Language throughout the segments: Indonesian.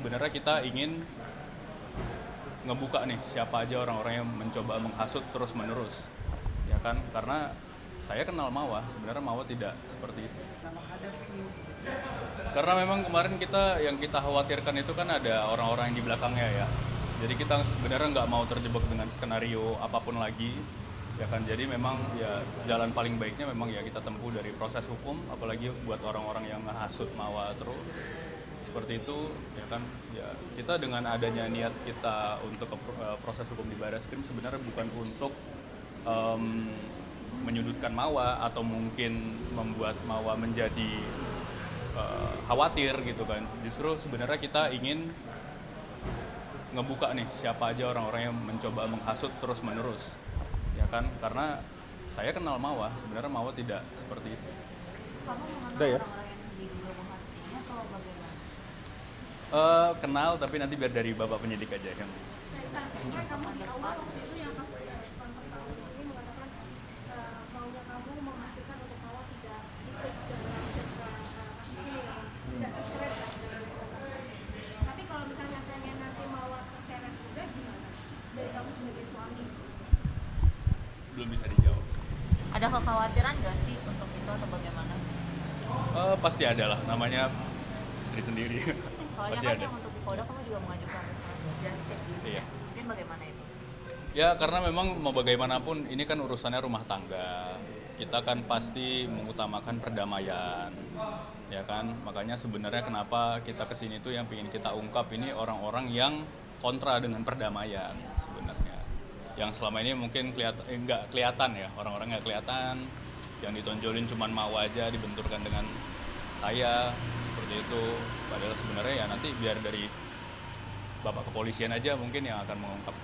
sebenarnya kita ingin ngebuka nih siapa aja orang-orang yang mencoba menghasut terus-menerus, ya kan? Karena saya kenal Mawa, sebenarnya Mawa tidak seperti itu. Karena memang kemarin yang kita khawatirkan itu kan ada orang-orang yang di belakangnya ya. Jadi kita sebenarnya nggak mau terjebak dengan skenario apapun lagi, ya kan. Jadi memang ya jalan paling baiknya memang ya kita tempuh dari proses hukum, apalagi buat orang-orang yang ngehasut Mawa terus seperti itu, ya kan. Ya kita dengan adanya niat kita untuk proses hukum di Barreskrim sebenarnya bukan untuk menyudutkan Mawa atau mungkin membuat Mawa menjadi khawatir gitu kan. Justru sebenarnya kita ingin ngebuka nih siapa aja orang-orang yang mencoba menghasut terus-menerus, ya kan. Karena saya kenal Mawa, sebenarnya Mawa tidak seperti itu. Kamu mengenal Udah ya? orang-orang yang diduga menghasut ini atau bagaimana? Kenal, tapi nanti biar dari Bapak penyidik aja kan. Kan kamu di awal waktu itu yang pas sponsor tahu di sini mengatakan maunya kamu memastikan untuk Mawa tidak ikut dalam kasus ini ya, tidak terseret lah dalam kasus. Tapi kalau misalnya tanya nanti Mawa terseret juga gimana? Dari kamu sebagai suami? Belum bisa dijawab sih. Ada kekhawatiran nggak sih untuk itu atau bagaimana? Pasti ada lah, namanya istri sendiri. Soalnya Pasti kan ada. yang untuk di Polda kamu juga mengajukan restoratif justice gitu. Iya. Mungkin bagaimana itu? Ya karena memang mau bagaimanapun ini kan urusannya rumah tangga. Kita kan pasti mengutamakan perdamaian, ya kan. Makanya sebenarnya kenapa kita kesini tuh yang ingin kita ungkap ini orang-orang yang kontra dengan perdamaian sebenarnya. Yang selama ini mungkin nggak kelihatan ya, orang-orang nggak kelihatan. Yang ditonjolin cuman mau aja dibenturkan dengan saya seperti itu. Padahal sebenarnya ya nanti biar dari Bapak kepolisian aja mungkin yang akan mengungkap.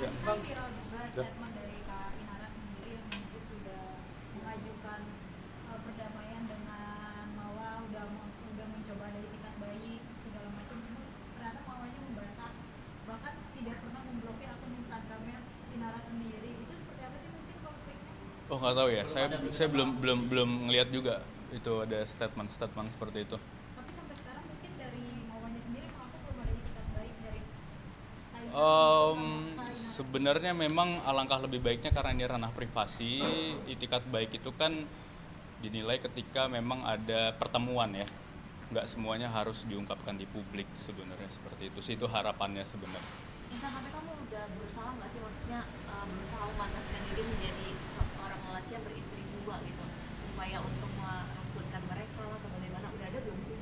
Ya. Kan viral juga statement dari Kak Inara sendiri yang menyebut sudah mengajukan perdamaian dengan Mawa, udah mencoba dari tingkat baik segala macam. Ternyata Mawanya membantah, bahkan tidak pernah memblokir akun Instagramnya Inara sendiri. Itu seperti apa sih mungkin konfliknya? Oh nggak tahu ya, saya belum ngelihat juga itu ada statement seperti itu. Tapi sampai sekarang mungkin dari Mawanya sendiri mengaku belum ada itikat baik dari Kak Sebenarnya memang alangkah lebih baiknya karena ini ranah privasi, itikat baik itu kan dinilai ketika memang ada pertemuan ya. Nggak semuanya harus diungkapkan di publik sebenarnya seperti itu sih, itu harapannya sebenarnya. Insan, tapi kamu udah berusaha nggak sih, maksudnya berusaha memantaskan diri menjadi seorang lelaki yang beristri dua gitu, upaya untuk merangkulkan mereka atau bagaimana, udah ada belum sih?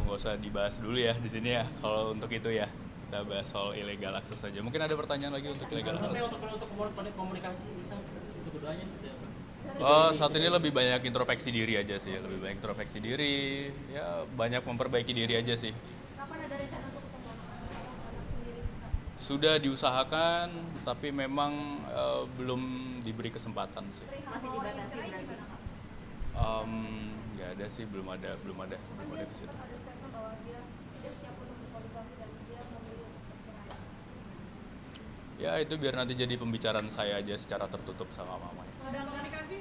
Nggak usah dibahas dulu ya di sini ya kalau untuk itu ya. Kita bahas soal illegal access saja. Mungkin ada pertanyaan lagi untuk illegal Tapi access. untuk komunikasi bisa untuk keduanya seperti apa? Saat ini lebih banyak introspeksi diri aja sih, lebih banyak introspeksi diri, ya banyak memperbaiki diri aja sih. Kapan ada rencana untuk ketemu anak sendiri? Sudah diusahakan, tapi memang belum diberi kesempatan sih. Masih dibatasi berarti? Nggak ada sih, belum ada ke situ. Ada statement bahwa dia tidak siap untuk berpoligami dan dia memilih perceraian. Ya itu biar nanti jadi pembicaraan saya aja secara tertutup sama mamanya. Ada komunikasi?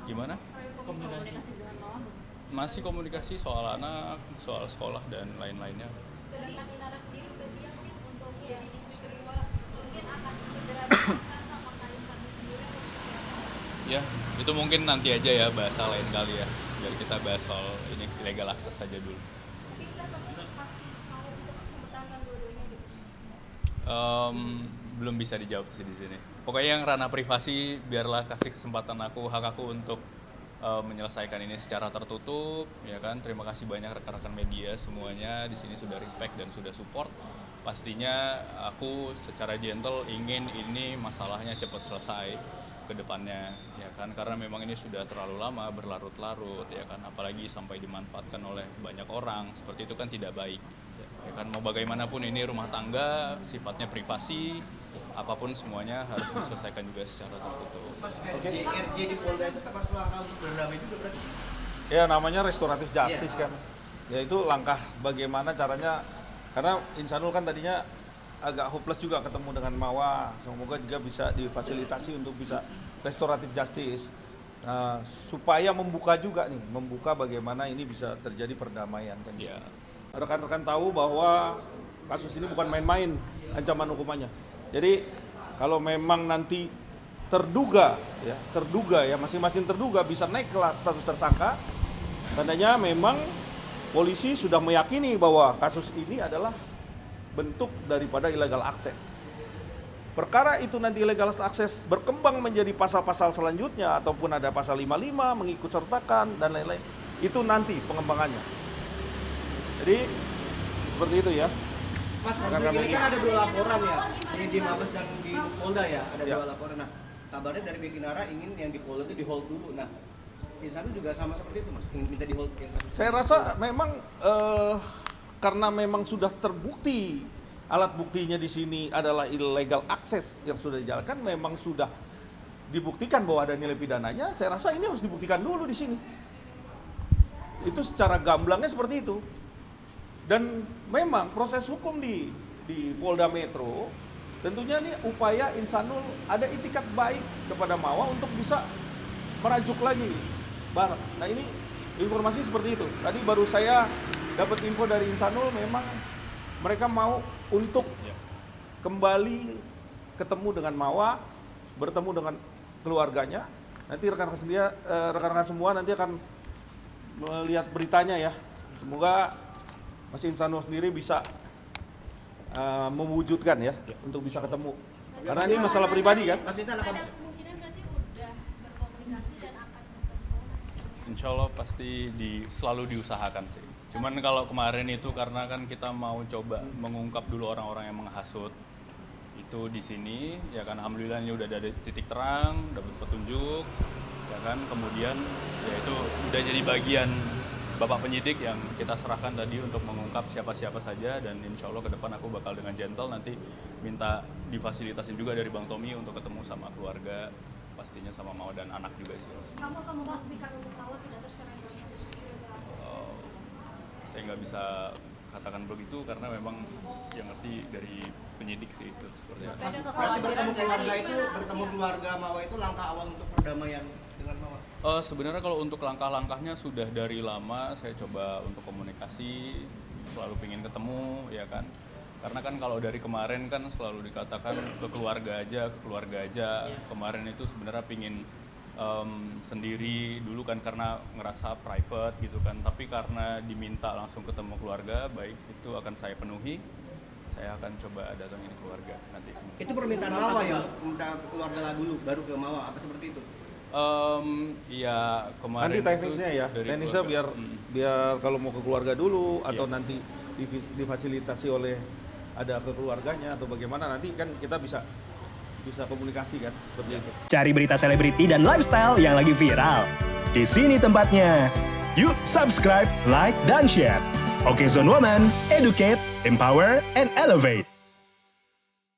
Gimana? Komunikasi dengan Mawar? Masih komunikasi soal anak, soal sekolah dan lain-lainnya. Sedangkan Inara sendiri udah siap nih untuk jadi istri kedua, mungkin akan segera menikah sama Kak Insan sendiri atau seperti apa? Ya, itu mungkin nanti aja ya, bahasa lain kali ya. Biar kita bahas soal ini illegal access saja dulu. Tapi Insan tetap masih mau untuk mempertahankan dua-duanya gitu. Belum bisa dijawab sih di sini. Pokoknya yang ranah privasi biarlah kasih kesempatan hak aku untuk menyelesaikan ini secara tertutup, ya kan. Terima kasih banyak rekan-rekan media semuanya di sini sudah respect dan sudah support. Pastinya aku secara gentle ingin ini masalahnya cepat selesai ke depannya, ya kan. Karena memang ini sudah terlalu lama berlarut-larut, ya kan. Apalagi sampai dimanfaatkan oleh banyak orang, seperti itu kan tidak baik. Ya kan, mau bagaimanapun ini rumah tangga, sifatnya privasi, apapun semuanya harus diselesaikan juga secara tertutup. Mas, RJ di Polda itu termasuk langkah untuk berdamai juga berarti? Ya namanya restoratif justice kan. Ya itu langkah bagaimana caranya, karena Insanul kan tadinya agak hopeless juga ketemu dengan Mawa. Semoga juga bisa difasilitasi untuk bisa restoratif justice. Nah, supaya membuka juga nih, membuka bagaimana ini bisa terjadi perdamaian kan. Ya. rekan-rekan tahu bahwa kasus ini bukan main-main ancaman hukumannya. Jadi kalau memang nanti terduga ya masing-masing terduga bisa naik kelas status tersangka, tandanya memang polisi sudah meyakini bahwa kasus ini adalah bentuk daripada illegal access. Perkara itu nanti illegal access berkembang menjadi pasal-pasal selanjutnya ataupun ada pasal 55 mengikut sertakan dan lain-lain, itu nanti pengembangannya. Jadi seperti itu ya. Mas, ini kan ada 2 laporan ya, ini di Mabes dan di Polda ya, ada 2 laporan. Nah, kabarnya dari Bekinara ingin yang di Polda itu di hold dulu. Nah, Insanul juga sama seperti itu, Mas, ingin minta di hold. Saya rasa memang karena memang sudah terbukti alat buktinya di sini adalah illegal access yang sudah dijalankan, memang sudah dibuktikan bahwa ada nilai pidananya. Saya rasa ini harus dibuktikan dulu di sini. Itu secara gamblangnya seperti itu. Dan memang proses hukum di Polda Metro tentunya ini upaya Insanul ada itikat baik kepada Mawa untuk bisa merajuk lagi barang. Nah ini informasi seperti itu. Tadi baru saya dapat info dari Insanul, memang mereka mau untuk kembali ketemu dengan Mawa, bertemu dengan keluarganya. Nanti rekan-rekan semua nanti akan melihat beritanya ya. Semoga Mas Insanul sendiri bisa mewujudkan ya untuk bisa ketemu. Karena ini masalah pribadi kan. Mas Insan Ada kemungkinan berarti udah berkomunikasi dan akan bertemu. Insya Allah pasti selalu diusahakan sih. Cuman kalau kemarin itu karena kan kita mau coba mengungkap dulu orang-orang yang menghasut itu di sini, ya kan alhamdulillah ini udah ada titik terang, dapat petunjuk, ya kan kemudian ya itu udah jadi bagian Bapak penyidik yang kita serahkan tadi untuk mengungkap siapa-siapa saja, dan insya Allah ke depan aku bakal dengan gentle nanti minta difasilitasin juga dari Bang Tommy untuk ketemu sama keluarga, pastinya sama Mawa dan anak juga sih. Kamu akan memastikan untuk Mawa tidak terseret dalam kasus ini? Saya nggak bisa katakan begitu karena memang yang ngerti dari penyidik sih itu seperti apa. Ada berarti kekhawatiran bertemu keluarga Mawa itu langkah awal untuk perdamaian dengan Mawa. Sebenarnya kalau untuk langkah-langkahnya sudah dari lama saya coba untuk komunikasi, selalu pengen ketemu ya kan. Karena kan kalau dari kemarin kan selalu dikatakan ke keluarga aja. Kemarin itu sebenarnya pingin sendiri dulu kan karena ngerasa private gitu kan. Tapi karena diminta langsung ketemu keluarga, baik itu akan saya penuhi. Saya akan coba datangin keluarga nanti. Itu permintaan Mawa ya untuk minta ke keluarga dulu, baru ke Mawa, apa seperti itu? Ya kemarin Nanti teknisnya ya, dari teknisnya keluarga. biar kalau mau ke keluarga dulu atau Iya. nanti difasilitasi oleh ada ke keluarganya atau bagaimana, nanti kan kita bisa komunikasi kan seperti itu. Cari berita selebriti dan lifestyle yang lagi viral. Di sini tempatnya. Yuk subscribe, like, dan share. Oke Zone Woman, educate, empower, and elevate.